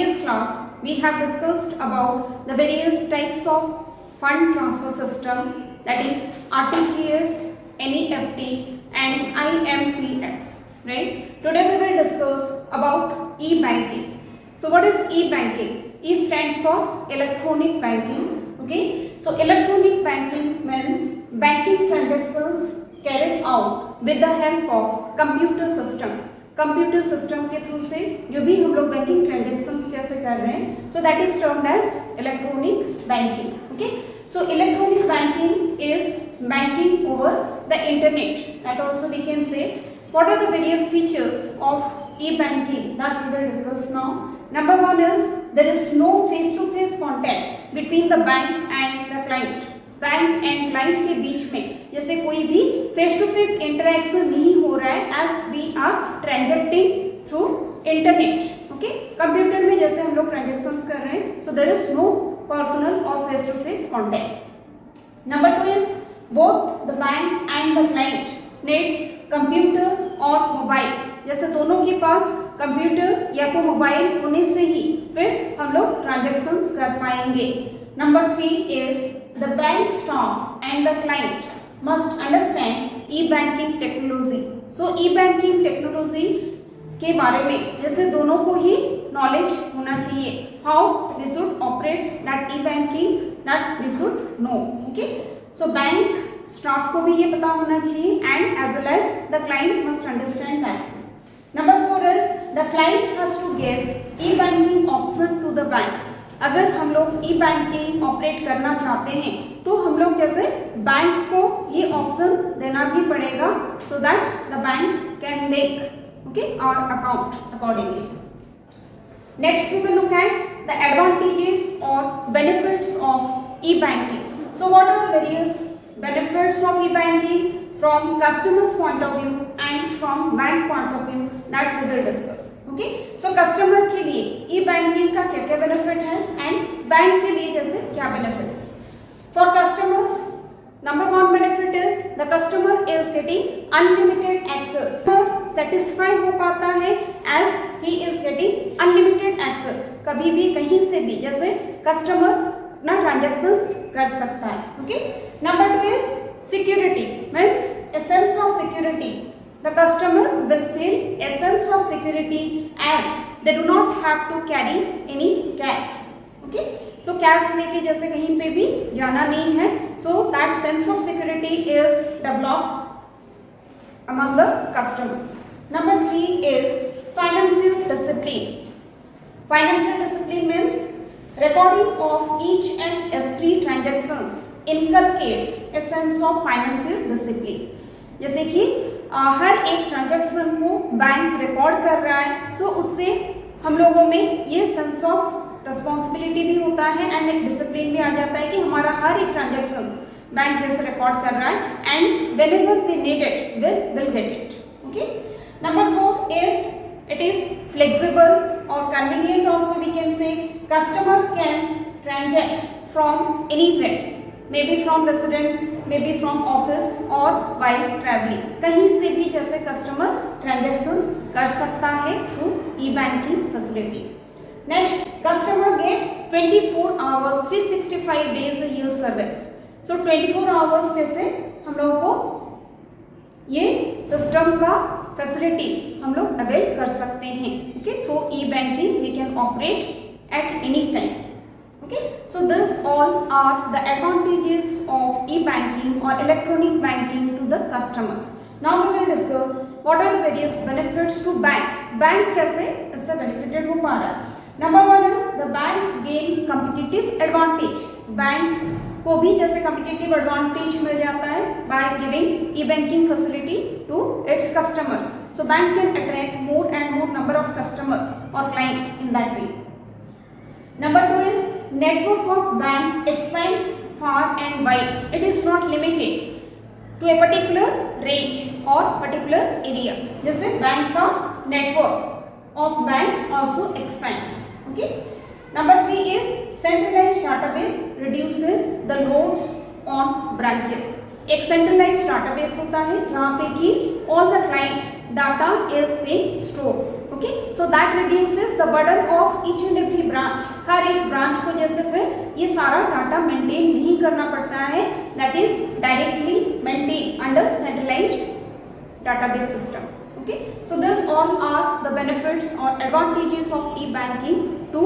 previous class we have discussed about the various types of fund transfer system, that is RTGS, NEFT and IMPS, right? Today we will discuss about e-banking. So what is e-banking? E stands for electronic banking. Okay, so electronic banking means banking transactions carried out with the help of computer system. Computer system के through से जो भी हम लोग banking transactions जैसे कर रहे हैं, so that is termed as electronic banking. Okay, so electronic banking is banking over the internet. That also we can say. What are the various features of e-banking that we will discuss now. Number one is there is no face-to-face contact between the bank and the client. Bank and client के बीच में जैसे कोई भी face to face interaction नहीं हो रहा है as we are transacting through internet. Okay, computer में जैसे हम लोग ट्रांजैक्शंस कर रहे हैं, so there is no personal और face to face contact. Number two is both the bank and the client needs computer और मोबाइल. जैसे दोनों के पास कंप्यूटर या तो मोबाइल होने से ही फिर हम लोग ट्रांजैक्शंस कर पाएंगे. Number three is the bank staff and the client must understand e-banking technology. So e-banking technology के बारे में जैसे दोनों को ही knowledge होना चाहिए. How we should operate that e-banking, that we should know. Okay, so bank staff को भी ये पता होना चाहिए and as well as the client must understand that. Number four is the client has to give e-banking option to the bank. अगर हम लोग ई banking operate करना चाहते हैं तो हम लोग जैसे बैंक को ये ऑप्शन देना भी पड़ेगा, so that the bank can make okay our account accordingly. Next we will look at the advantages और benefits of e banking. So what are the various benefits of e banking from customers point of view and from bank point of view that we will discuss. Okay, so customer के लिए ई banking का क्या क्या benefit है and bank के लिए जैसे क्या benefits. For customers, number one benefit is the customer is getting unlimited access. Satisfy हो पाता है as he is getting unlimited access. कभी भी कहीं से भी जैसे कस्टमर ना ट्रांजैक्शंस कर सकता है. Okay, number two is security means a sense of security. The customer will feel a sense of security as they do not have to carry any cash. Okay, so cash लेके जैसे कहीं पे भी जाना नहीं है, so that sense of security is developed among the customers. Number three is financial discipline. Financial discipline means recording of each and every transactions inculcates a sense of financial discipline. जैसे कि हर एक ट्रांजैक्शन को bank record कर रहा है, सो उससे हम लोगों में ये सेंस ऑफ रिस्पॉन्सिबिलिटी भी होता है एंड एक डिसिप्लिन भी आ जाता है कि हमारा हर एक ट्रांजैक्शन बैंक जैसे रिकॉर्ड कर रहा है and whenever we need it will get it. Okay, number four is it is flexible और convenient. Also we can say customer can transact from anywhere, maybe from residence, maybe from office or while traveling. कहीं से भी जैसे customer transactions कर सकता है through e banking facility. Next, customer get 24 hours 365 days a year service. So 24 hours जैसे हम लोगों को ये सिस्टम का फैसिलिटीज हम लोग अवेल कर सकते हैं. Okay, through e banking we can operate at any time. Okay, so this all are the advantages of e-banking or electronic banking to the customers. Now we will discuss what are the various benefits to bank. Bank कैसे इससे benefited हो पा रहा है. Number one is the bank gain competitive advantage. Bank को भी जैसे competitive advantage मिल जाता है by giving e-banking facility to its customers. So bank can attract more and more number of customers or clients in that way. Number two is network of bank expands far and wide. It is not limited to a particular range or particular area. जैसे bank का network of bank also expands. Okay. Number three is centralized database reduces the loads on branches. एक centralized database होता है जहाँ पे कि all the clients data is being stored. Okay, so that reduces the burden of each and every branch. हर एक branch को जैसे फिर ये सारा डाटा मेंटेन नहीं करना पड़ता है, that is directly maintain under centralised database system. Okay, so this all are the benefits or advantages of e-banking to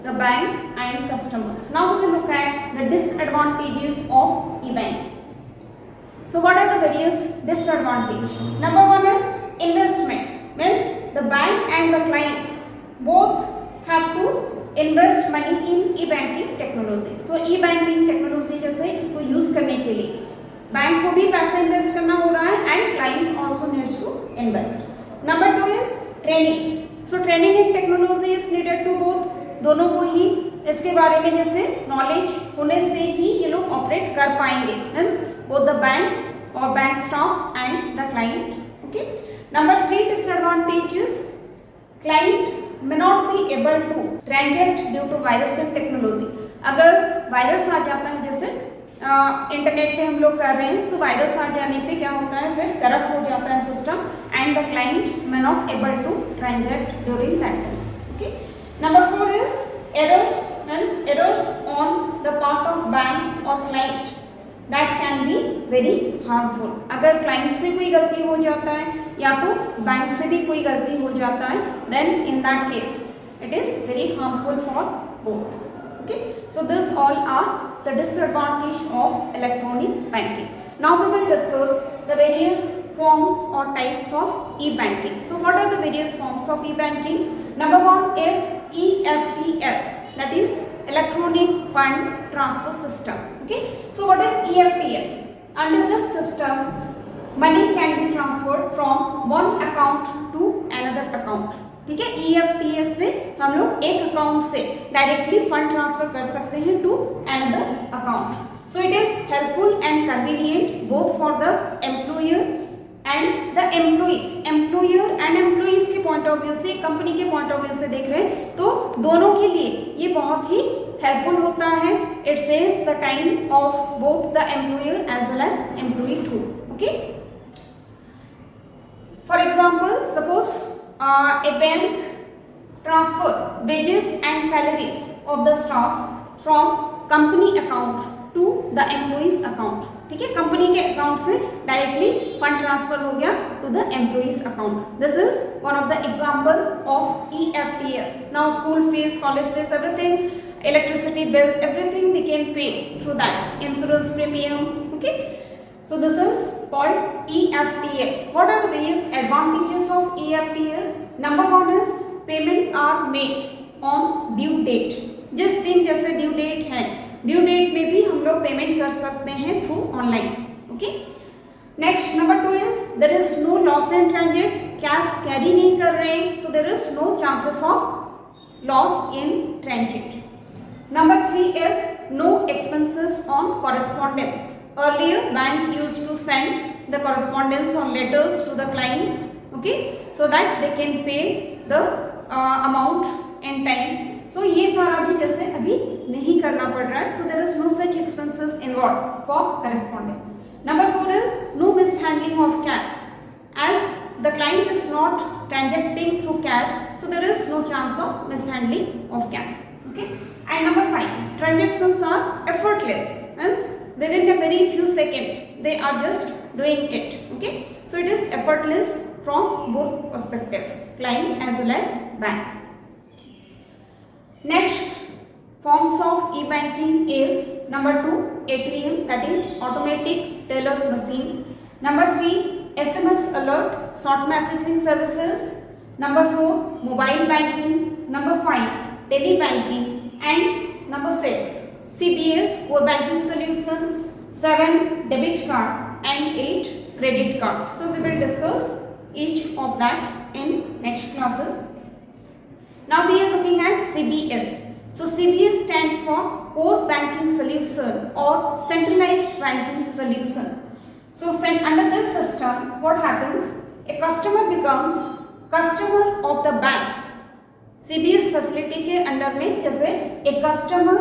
the bank and customers. Now we will look at the disadvantages of e-banking. So what are the various disadvantages? Number one is investment, means the bank and the clients both have to invest money in e-banking technology. So e-banking technology जैसे इसको use करने के लिए bank को भी पैसा invest करना हो रहा है and client also needs to invest. Number two is training. So training in technology is needed to both, दोनों को ही इसके बारे में जैसे नॉलेज होने से ही ये लोग ऑपरेट कर पाएंगे, मींस बोथ द बैंक और bank staff and the client. Okay, number three disadvantages, client may not be able to transact due to virus and technology। अगर वायरस आ जाता है जैसे इंटरनेट पे हम लोग कर रहे हैं, सो वायरस आ जाने पे क्या होता है फिर करप्ट हो जाता है system and the client may not able to transact during that time. Okay, number four is errors, means errors on the part of bank और client that can be very harmful. अगर client से कोई गलती हो जाता है या तो बैंक से भी कोई गलती हो जाता है, then in that case it is very harmful for both. Okay, so this all are the disadvantage of electronic banking. Now we will discuss the various forms or types of e-banking. So what are the various forms of e-banking? Number one is EFTS, that is electronic fund transfer system. Okay, so what is EFTS? Under this system money can be transferred from one account to another account. ठीक है, EFTS से हम लोग एक account से directly fund transfer कर सकते हैं to another account. So it is helpful and convenient both for the employer and the employees. Employer and employees के पॉइंट ऑफ व्यू से, कंपनी के पॉइंट ऑफ व्यू से देख रहे हैं तो दोनों के लिए ये बहुत ही हेल्पफुल होता है। It saves the time of both the employer as well as employee too. Okay, for example suppose a bank transfer wages and salaries of the staff from company account to the employees account। ठीक है, company के account से directly fund transfer हो गया to the employees account. This is one of the example of EFTS। Now school fees, college fees, everything, electricity bill, everything they can pay through that, insurance premium. Okay, so this is called EFTS. What are the various advantages of EFTS? Number one is payment are made on due date। जिस दिन जैसे due date है, due date में भी हम लोग payment कर सकते हैं through online. Okay, next number two is there is no loss in transit, cash carry नहीं कर रहे हैं, so there is no chances of loss in transit. Number three is no expenses on correspondence। Earlier bank used to send the correspondence or letters to the clients, okay, so that they can pay the amount in time। So ये सारा भी जैसे अभी नहीं करना पड़ रहा है, so there is no such expenses involved for correspondence। Number four is no mishandling of cash, as the client is not transacting through cash, so there is no chance of mishandling of cash। Okay, and number five, transactions are effortless, means within a very few seconds they are just doing it। Okay, so it is effortless from both perspective, client as well as bank। Next forms of e-banking is number two, ATM, that is automatic teller machine। Number three, SMS alert, short messaging services। Number four, mobile banking। Number five, daily banking। And number six, CBS, core banking solution। 7, debit card and 8, credit card। So we will discuss each of that in next classes। Now we are looking at CBS। So CBS stands for core banking solution or centralized banking solution। So under this system what happens, a customer becomes customer of the bank। CBS facility के under में जैसे a customer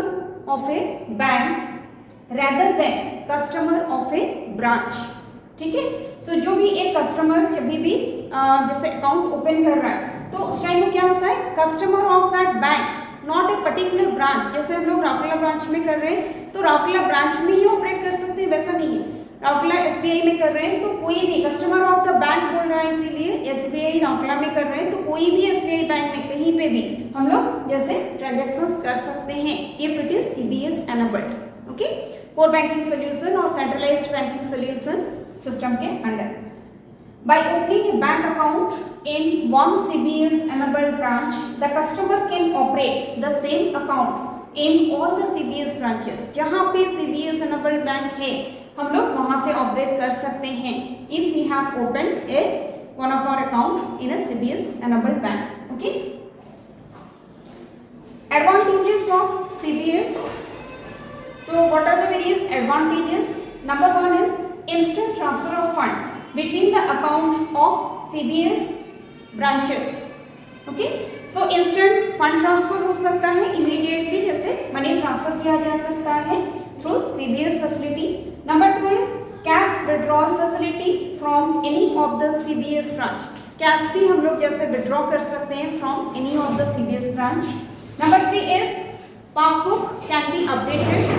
of A bank rather than customer of A branch. ठीक है, सो जो भी एक customer जब भी जैसे अकाउंट ओपन कर रहा है तो उस टाइम में क्या होता है, customer of that bank, not a particular branch, जैसे हम लोग राउरकेला ब्रांच में कर रहे हैं तो राउरकेला ब्रांच में ही ऑपरेट कर सकते हैं, वैसा नहीं है। राउरकेला एसबीआई में कर रहे हैं तो कोई भी कस्टमर ऑफ द बैंक बोल रहा है, इसीलिए एसबीआई राउरकेला में कर रहे हैं तो कोई भी एसबीआई बैंक में कहीं पे भी हम लोग जैसे ट्रांजैक्शंस कर सकते हैं if it is CBS enabled, okay, core banking solution और सेंट्रलाइज्ड बैंकिंग सोल्यूशन सिस्टम के under. By opening a bank account in one CBS enabled branch, the customer can operate the same account in all the CBS branches. जहाँ पे CBS enabled bank है हम लोग वहाँ से operate कर सकते हैं if we have opened a one of our account in a CBS enabled bank. Okay. Advantages of CBS. So what are the various advantages? Number one is instant transfer of funds between the account of CBS branches. Okay, so instant fund transfer हो सकता है immediately, जैसे money transfer किया जा सकता है through CBS facility. Number two is cash withdrawal facility from any of the CBS branch. Cash भी हम लोग जैसे withdraw कर सकते हैं from any of the CBS branch. Number three is passbook can be updated